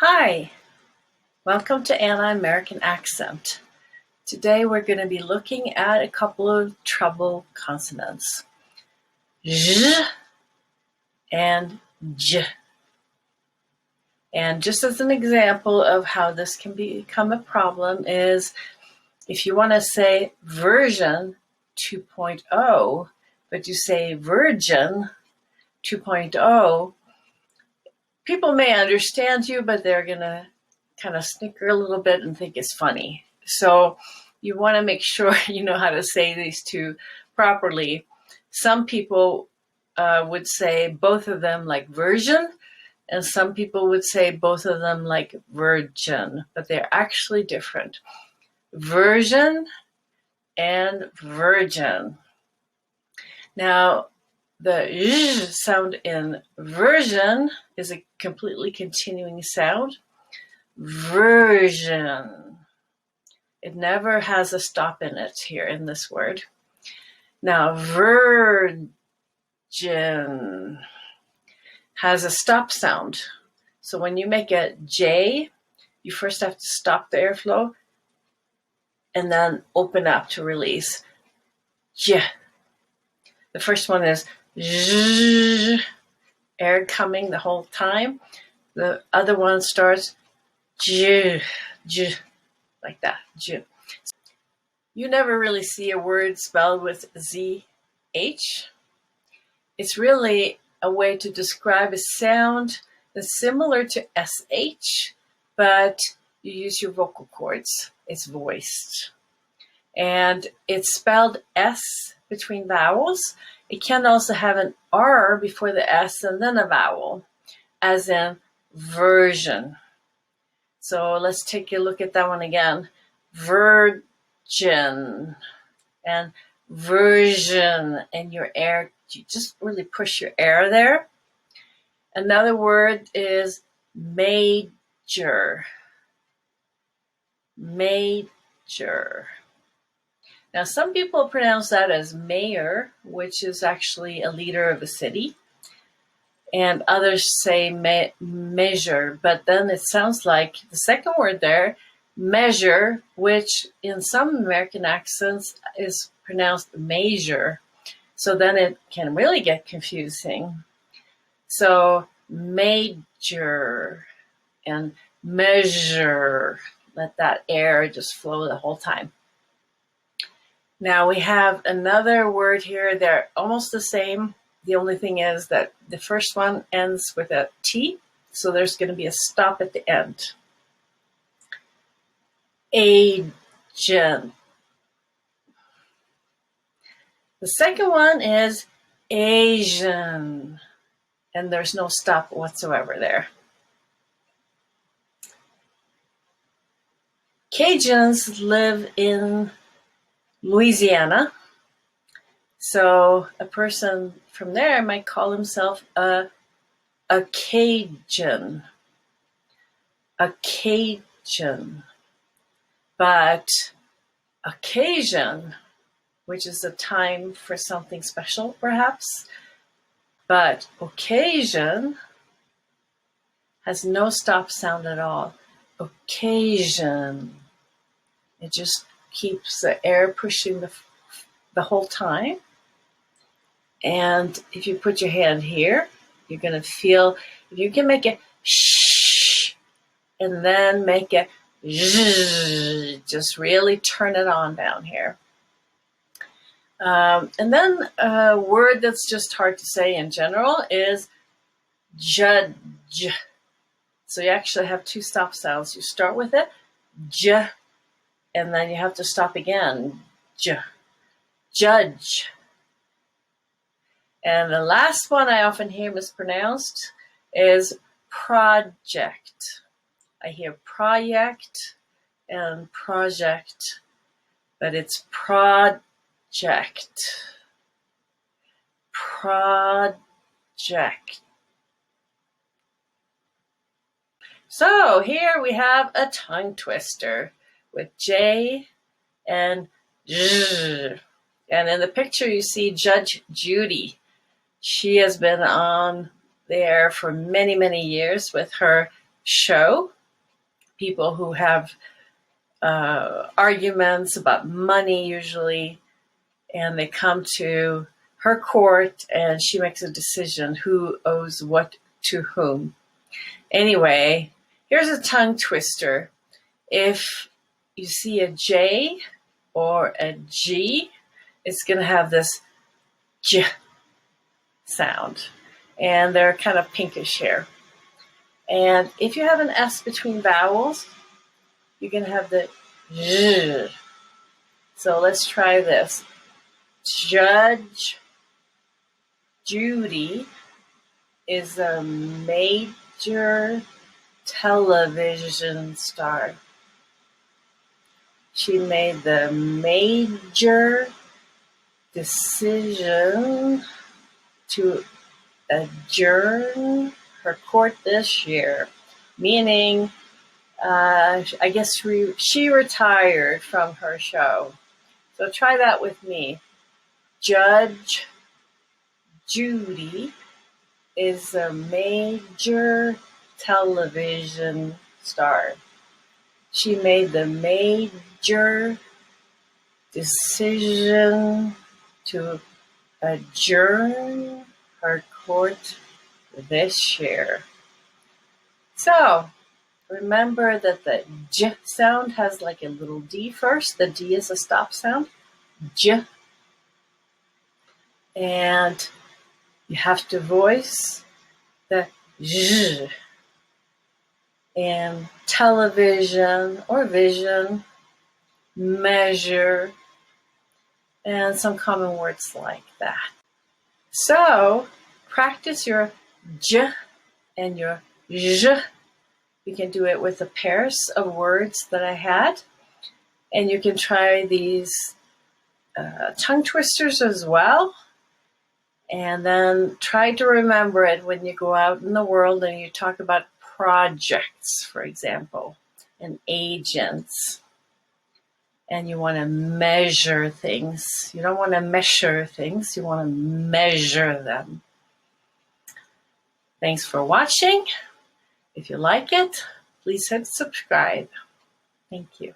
Hi, welcome to Anti-American Accent. Today we're going to be looking at a couple of trouble consonants. J and J. And just as an example of how this can become a problem is if you want to say version 2.0, but you say virgin 2.0, people may understand you, but they're going to kind of snicker a little bit and think it's funny. So you want to make sure you know how to say these two properly. Some people would say both of them like version, and some people would say both of them like virgin, but they're actually different. Version and virgin. Now, the j sound in version is a completely continuing sound. Version. It never has a stop in it here in this word. Now, virgin has a stop sound. So when you make a J, you first have to stop the airflow and then open up to release. J. The first one is j, air coming the whole time. The other one starts j, j, like that, j. You never really see a word spelled with ZH. It's really a way to describe a sound that's similar to SH, but you use your vocal cords. It's voiced. And it's spelled S between vowels. It can also have an R before the S and then a vowel, as in version. So let's take a look at that one again. Virgin and version, and your air, you just really push your air there. Another word is major. Major. Now, some people pronounce that as mayor, which is actually a leader of a city. And others say measure, but then it sounds like the second word there, measure, which in some American accents is pronounced major. So then it can really get confusing. So major and measure, let that air just flow the whole time. Now we have another word here. They're almost the same. The only thing is that the first one ends with a T, so there's going to be a stop at the end. Agent. The second one is Asian, and there's no stop whatsoever there. Cajuns live in Louisiana, so a person from there might call himself a Cajun. A Cajun. But occasion, which is a time for something special perhaps, but occasion has no stop sound at all. Occasion. It just keeps the air pushing the whole time. And if you put your hand here, you're going to feel, if you can make a shh and then make a zzz, just really turn it on down here. And then a word that's just hard to say in general is judge. So you actually have two stop sounds. You start with it, j, and then you have to stop again, j. Judge. And the last one I often hear mispronounced is project. I hear project and project, but it's project. Project. So here we have a tongue twister with J and Z. And in the picture you see Judge Judy. She has been on the air for many, many years with her show. People who have arguments about money usually, and they come to her court and she makes a decision who owes what to whom. Anyway, here's a tongue twister. If you see a J or a G, it's going to have this J sound, and they're kind of pinkish here. And if you have an S between vowels, you're going to have the J. So let's try this. Judge Judy is a major television star. She made the major decision to adjourn her court this year, meaning I guess she retired from her show. So try that with me. Judge Judy is a major television star. She made the major decision to adjourn her court this year. So remember that the J sound has like a little D first. The D is a stop sound. J. And you have to voice the J. And television or vision, measure, and some common words like that. So practice your J and your J. You can do it with the pairs of words that I had. And you can try these tongue twisters as well. And then try to remember it when you go out in the world and you talk about projects, for example, and agents. And you want to measure things. You don't want to measure things. You want to measure them. Thanks for watching. If you like it, please hit subscribe. Thank you.